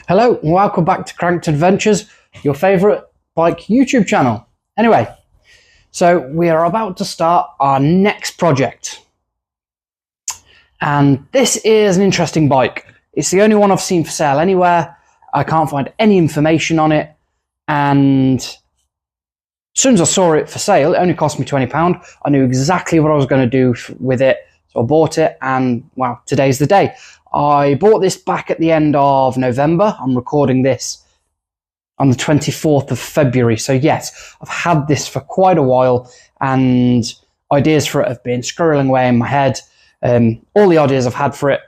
Hello and welcome back to Cranked Adventures, your favourite bike YouTube channel. Anyway, so we are about to start our next project. And this is an interesting bike. It's the only one I've seen for sale anywhere. I can't find any information on it. And as soon as I saw it for sale, it only cost me £20. I knew exactly what I was going to do with it. So I bought it and, well, today's the day. I bought this back at the end of November. I'm recording this on the 24th of February. So yes, I've had this for quite a while and ideas for it have been squirreling away in my head. All the ideas I've had for it,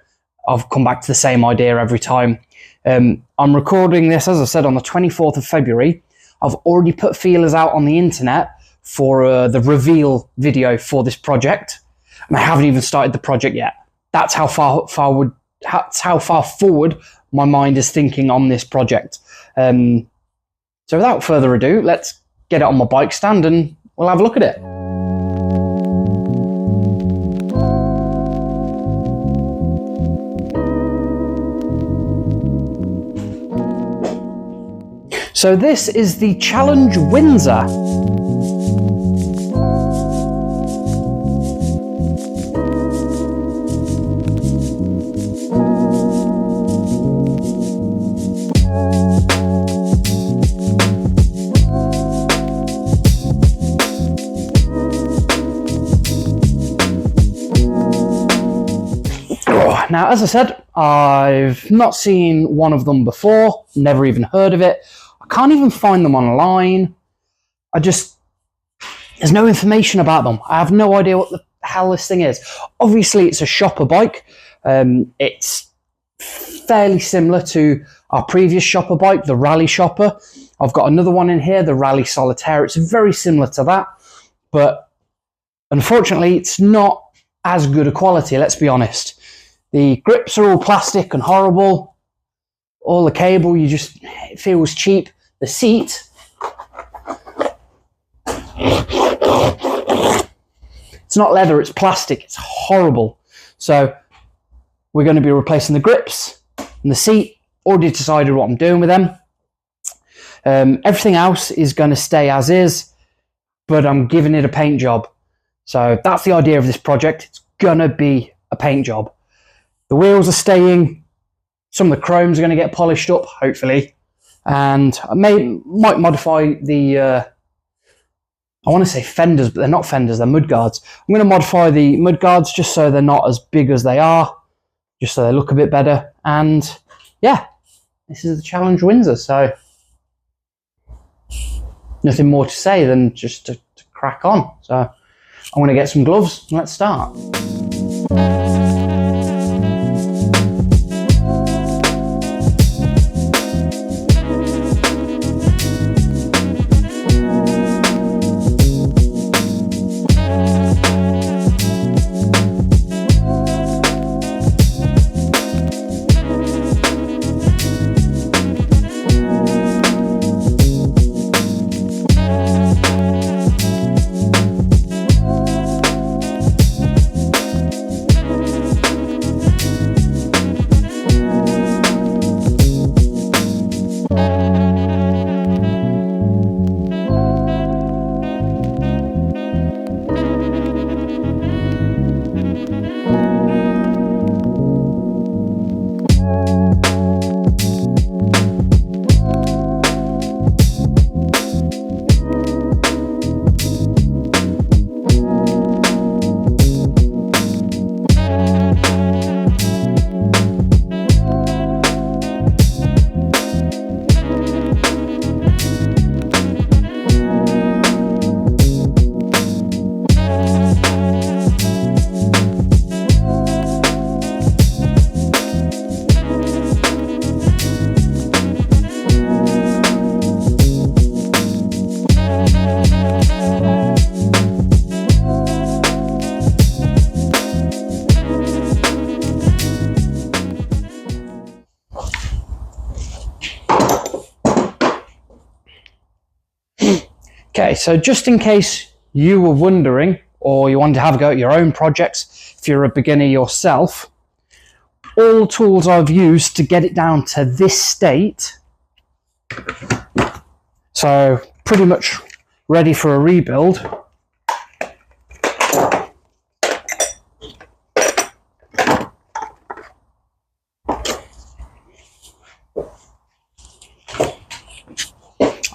I've come back to the same idea every time. I'm recording this, as I said, on the 24th of February. I've already put feelers out on the internet for the reveal video for this project. And I haven't even started the project yet. That's how far forward my mind is thinking on this project. So without further ado, let's get it on my bike stand and we'll have a look at it. So this is the Challenge Windsor. Now, as I said, I've not seen one of them before, never even heard of it. I can't even find them online. There's no information about them. I have no idea what the hell this thing is. Obviously, it's a shopper bike. It's fairly similar to our previous shopper bike, the Rally Shopper. I've got another one in here, the Rally Solitaire. It's very similar to that, but unfortunately, it's not as good a quality, let's be honest. The grips are all plastic and horrible. All the cable, it feels cheap. The seat, it's not leather, it's plastic. It's horrible. So we're going to be replacing the grips and the seat. Already decided what I'm doing with them. Everything else is going to stay as is, but I'm giving it a paint job. So that's the idea of this project. It's going to be a paint job. The wheels are staying. Some of the chromes are going to get polished up, hopefully. And I might modify the, I want to say fenders, but they're not fenders, they're mudguards. I'm going to modify the mudguards just so they're not as big as they are, just so they look a bit better. And yeah, this is the Challenge Windsor, so nothing more to say than just to crack on. So I'm going to get some gloves and let's start. Okay, so just in case you were wondering, or you wanted to have a go at your own projects, if you're a beginner yourself, all the tools I've used to get it down to this state. So pretty much ready for a rebuild.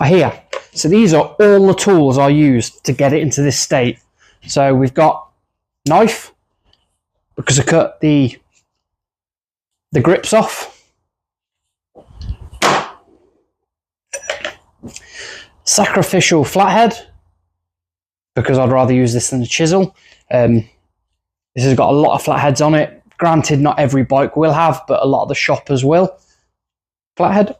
Here, so these are all the tools I used to get it into this state. So we've got knife, because I cut the grips off. Sacrificial flathead, because I'd rather use this than a chisel. This has got a lot of flatheads on it. Granted, not every bike will have, but a lot of the shoppers will. Flathead.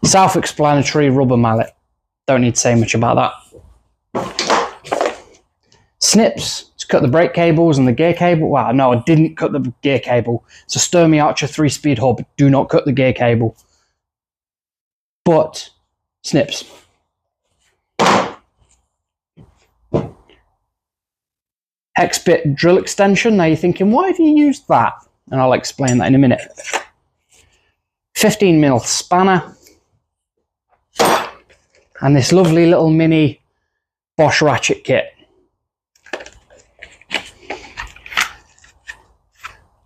Self-explanatory rubber mallet. Don't need to say much about that. Snips to cut the brake cables and the gear cable. Well, no, I didn't cut the gear cable. It's a Sturmey Archer 3-speed hub. Do not cut the gear cable. But snips. Hex bit drill extension. Now you're thinking, why have you used that? And I'll explain that in a minute. 15mm spanner. And this lovely little mini Bosch ratchet kit.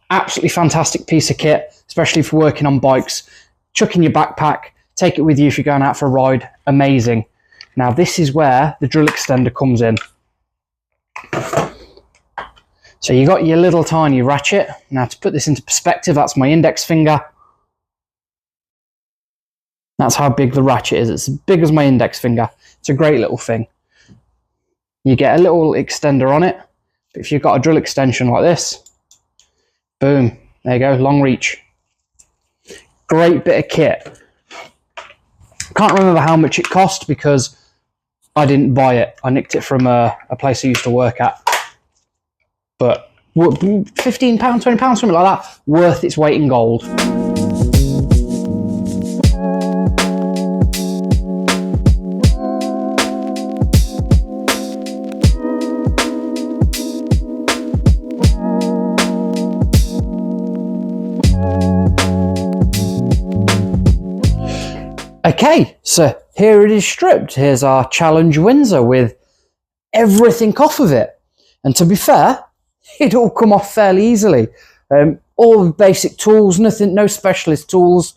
Absolutely fantastic piece of kit, especially for working on bikes. Chuck in your backpack, take it with you if you're going out for a ride. Amazing. Now this is where the drill extender comes in. So you got your little tiny ratchet. Now to put this into perspective, that's my index finger. That's how big the ratchet is. It's as big as my index finger. It's a great little thing. You get a little extender on it. But if you've got a drill extension like this, boom, there you go, long reach. Great bit of kit. Can't remember how much it cost because I didn't buy it. I nicked it from a place I used to work at. But £15, £20, something like that, worth its weight in gold. Okay, so here it is stripped. Here's our Challenge Windsor with everything off of it. And to be fair, it all come off fairly easily. All the basic tools, nothing, no specialist tools.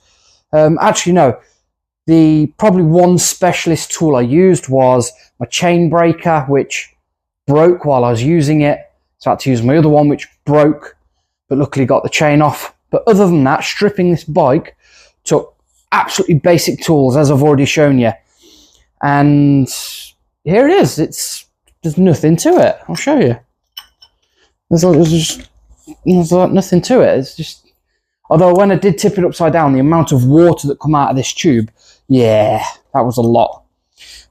Actually, no. The probably one specialist tool I used was my chain breaker, which broke while I was using it. So I had to use my other one, which broke, but luckily got the chain off. But other than that, stripping this bike took absolutely basic tools, as I've already shown you. And here it is. There's nothing to it. I'll show you. There's like nothing to it. It's just, although when I did tip it upside down, the amount of water that come out of this tube, yeah, that was a lot.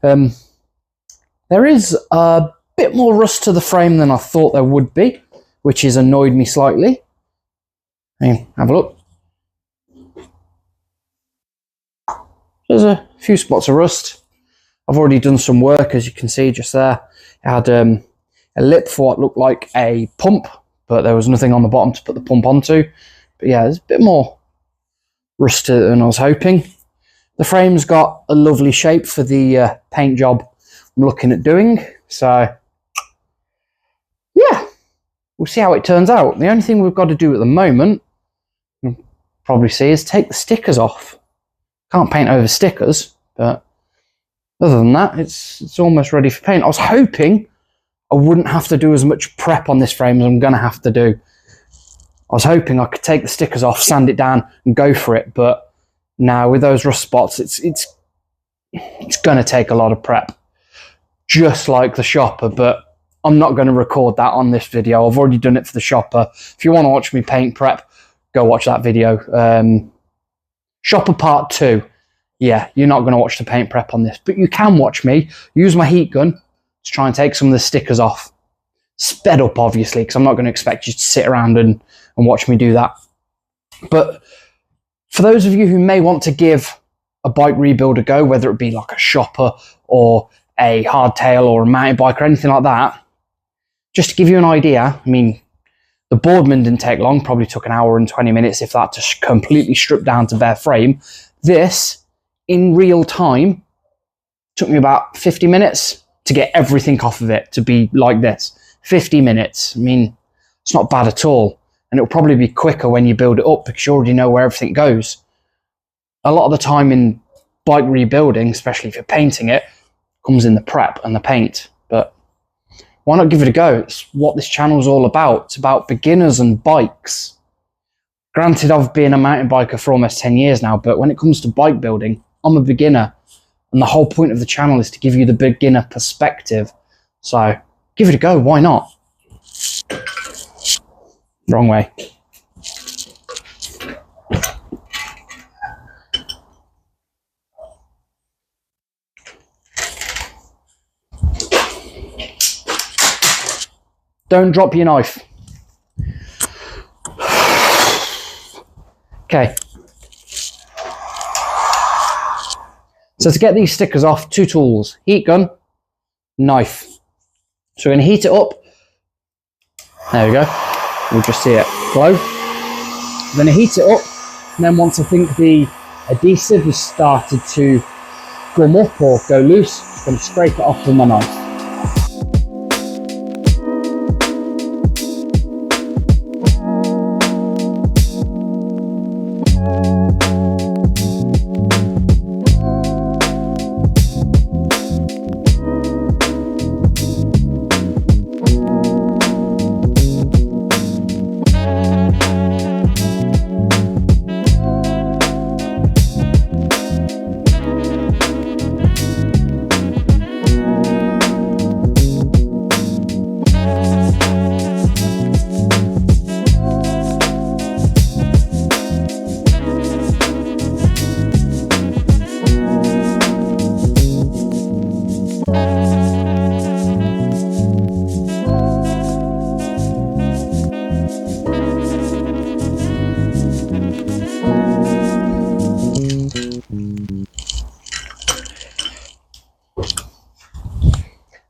There is a bit more rust to the frame than I thought there would be, which has annoyed me slightly. Hey, have a look. There's a few spots of rust. I've already done some work, as you can see just there. It had a lip for what looked like a pump, but there was nothing on the bottom to put the pump onto. But yeah, there's a bit more rust to it than I was hoping. The frame's got a lovely shape for the paint job I'm looking at doing. So yeah, we'll see how it turns out. The only thing we've got to do at the moment, you'll probably see, is take the stickers off. Can't paint over stickers, but other than that, it's almost ready for paint. I was hoping I wouldn't have to do as much prep on this frame as I'm going to have to do. I was hoping I could take the stickers off, sand it down, and go for it. But now with those rust spots, it's going to take a lot of prep, just like the shopper. But I'm not going to record that on this video. I've already done it for the shopper. If you want to watch me paint prep, go watch that video. Shopper part 2. Yeah, you're not going to watch the paint prep on this, but you can watch me use my heat gun to try and take some of the stickers off. Sped up, obviously, because I'm not going to expect you to sit around and watch me do that. But for those of you who may want to give a bike rebuild a go, whether it be like a shopper or a hardtail or a mountain bike or anything like that, just to give you an idea, I mean, The Boardman didn't take long, probably took an hour and 20 minutes, if that, to completely strip down to bare frame. This, in real time, took me about 50 minutes to get everything off of it to be like this. 50 minutes. I mean, it's not bad at all. And it'll probably be quicker when you build it up because you already know where everything goes. A lot of the time in bike rebuilding, especially if you're painting it, comes in the prep and the paint. But why not give it a go? It's what this channel is all about. It's about beginners and bikes. Granted, I've been a mountain biker for almost 10 years now, but when it comes to bike building, I'm a beginner. And the whole point of the channel is to give you the beginner perspective. So give it a go, why not? Wrong way. Don't drop your knife. Okay. So to get these stickers off, 2 tools: heat gun, knife. So we're going to heat it up. There we go. We'll just see it glow. I'm going to heat it up, and then once I think the adhesive has started to gum up or go loose, I'm going to scrape it off with my knife.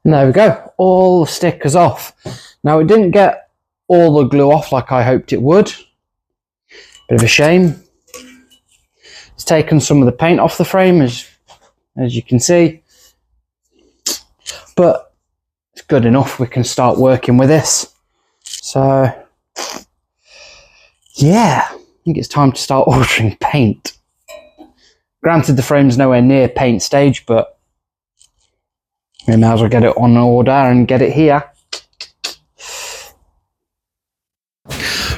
And there we go, all the stickers off. Now it didn't get all the glue off like I hoped it would. Bit of a shame. It's taken some of the paint off the frame, as you can see. But it's good enough, we can start working with this. So, yeah, I think it's time to start ordering paint. Granted, the frame's nowhere near paint stage, but we may as well get it on order and get it here.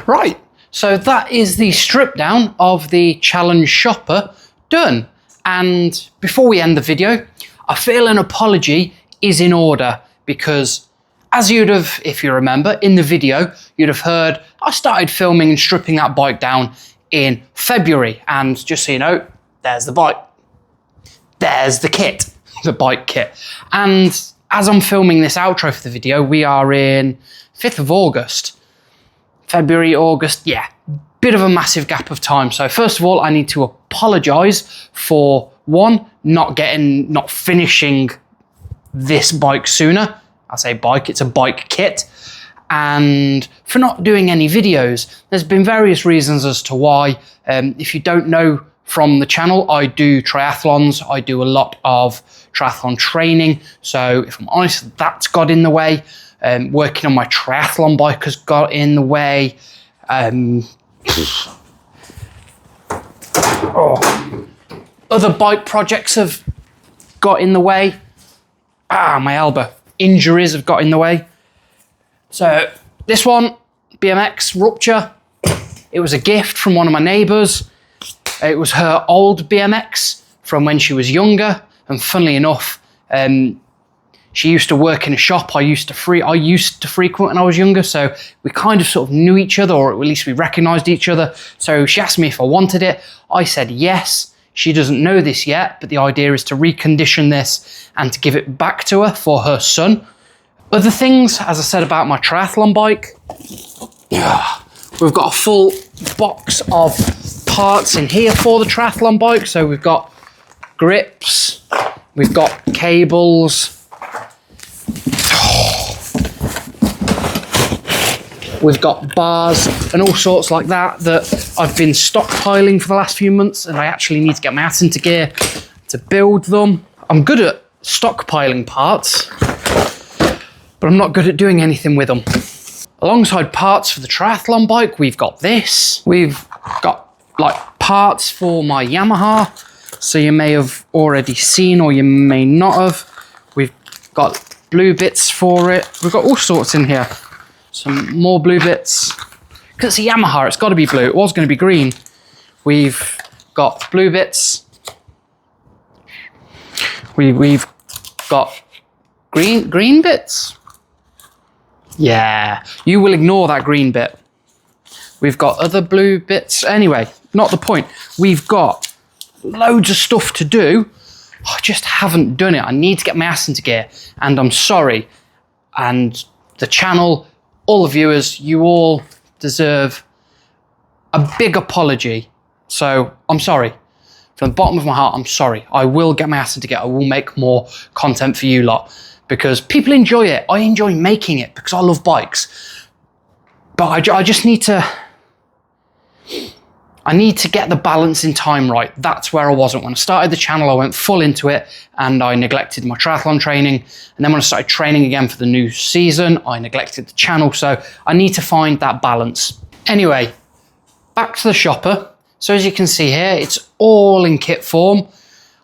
Right, so that is the strip down of the Challenge shopper done. And before we end the video, I feel an apology is in order because, as you'd have, if you remember, in the video, you'd have heard I started filming and stripping that bike down in February. And just so you know, there's the bike. There's the kit. The bike kit. And as I'm filming this outro for the video, we are in 5th of August. February, August, yeah, bit of a massive gap of time. So first of all, I need to apologise for, one, not finishing this bike sooner. I say bike, it's a bike kit. And for not doing any videos. There's been various reasons as to why. If you don't know from the channel, I do triathlons. I do a lot of triathlon training. So if I'm honest, that's got in the way. Working on my triathlon bike has got in the way. Other bike projects have got in the way. My elbow. Injuries have got in the way. So this one, BMX rupture. It was a gift from one of my neighbours. It was her old BMX from when she was younger, and funnily enough, she used to work in a shop I used to frequent when I was younger, so we kind of sort of knew each other, or at least we recognised each other. So she asked me if I wanted it. I said yes. She doesn't know this yet, but the idea is to recondition this and to give it back to her for her son. Other things, as I said about my triathlon bike, we've got a full box of parts in here for the triathlon bike. So we've got grips, we've got cables, We've got bars and all sorts like that I've been stockpiling for the last few months, and I actually need to get my ass into gear to build them. I'm good at stockpiling parts, but I'm not good at doing anything with them. Alongside parts for the triathlon bike, we've got this. We've got like parts for my Yamaha, so you may have already seen or you may not have. We've got blue bits for it. We've got all sorts in here. Some more blue bits. Because it's a Yamaha, it's got to be blue. It was going to be green. We've got blue bits. We've got green bits. Yeah, you will ignore that green bit. We've got other blue bits. Anyway, not the point. We've got loads of stuff to do. I just haven't done it. I need to get my ass into gear, and I'm sorry. And the channel, all the viewers, you all deserve a big apology. So I'm sorry. From the bottom of my heart, I'm sorry. I will get my ass into gear. I will make more content for you lot, because people enjoy it. I enjoy making it because I love bikes. But I just need to... I need to get the balance in time right. That's where I wasn't. When I started the channel, I went full into it and I neglected my triathlon training. And then when I started training again for the new season, I neglected the channel. So I need to find that balance. Anyway, back to the shopper. So as you can see here, it's all in kit form.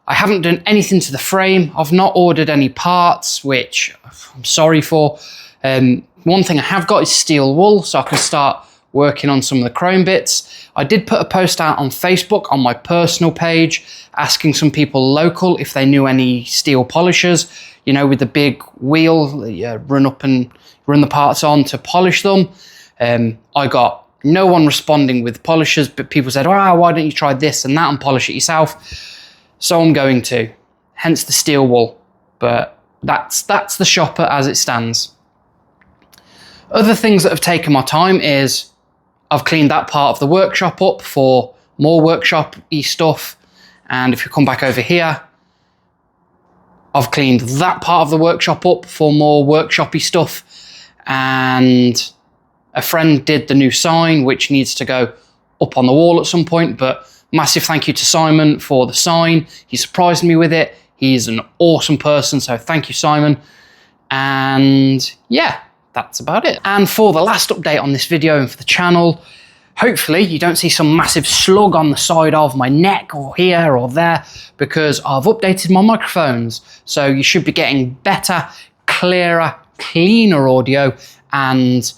I haven't done anything to the frame. I've not ordered any parts, which I'm sorry for. One thing I have got is steel wool, so I can start working on some of the chrome bits. I did put a post out on Facebook on my personal page asking some people local if they knew any steel polishers, you know, with the big wheel you run up and run the parts on to polish them. I got no one responding with polishers, but people said, oh, why don't you try this and that and polish it yourself? So I'm going to, hence the steel wool. But that's the shopper as it stands. Other things that have taken my time is I've cleaned that part of the workshop up for more workshop-y stuff. And if you come back over here, I've cleaned that part of the workshop up for more workshop-y stuff. And a friend did the new sign, which needs to go up on the wall at some point. But massive thank you to Simon for the sign. He surprised me with it. He's an awesome person, so thank you, Simon. And yeah, that's about it. And for the last update on this video and for the channel, hopefully you don't see some massive slug on the side of my neck or here or there, because I've updated my microphones. So you should be getting better, clearer, cleaner audio, and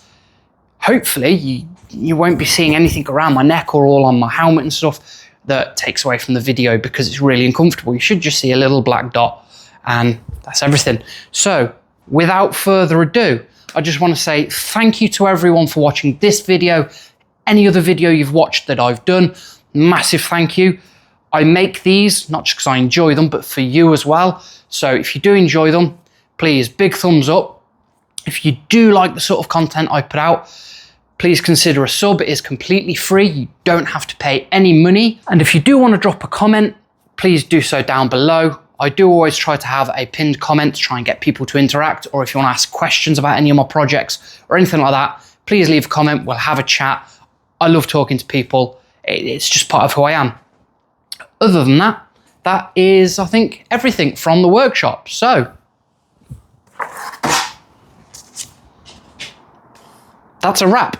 hopefully you won't be seeing anything around my neck or all on my helmet and stuff that takes away from the video, because it's really uncomfortable. You should just see a little black dot, and that's everything. So without further ado, I just want to say thank you to everyone for watching this video. Any other video you've watched that I've done, massive thank you. I make these not just because I enjoy them, but for you as well. So if you do enjoy them, please, big thumbs up. If you do like the sort of content I put out, please consider a sub. It is completely free. You don't have to pay any money. And if you do want to drop a comment, please do so down below. I do always try to have a pinned comment to try and get people to interact, or if you want to ask questions about any of my projects or anything like that, please leave a comment. We'll have a chat. I love talking to people. It's just part of who I am. Other than that, that is, I think, everything from the workshop. So that's a wrap.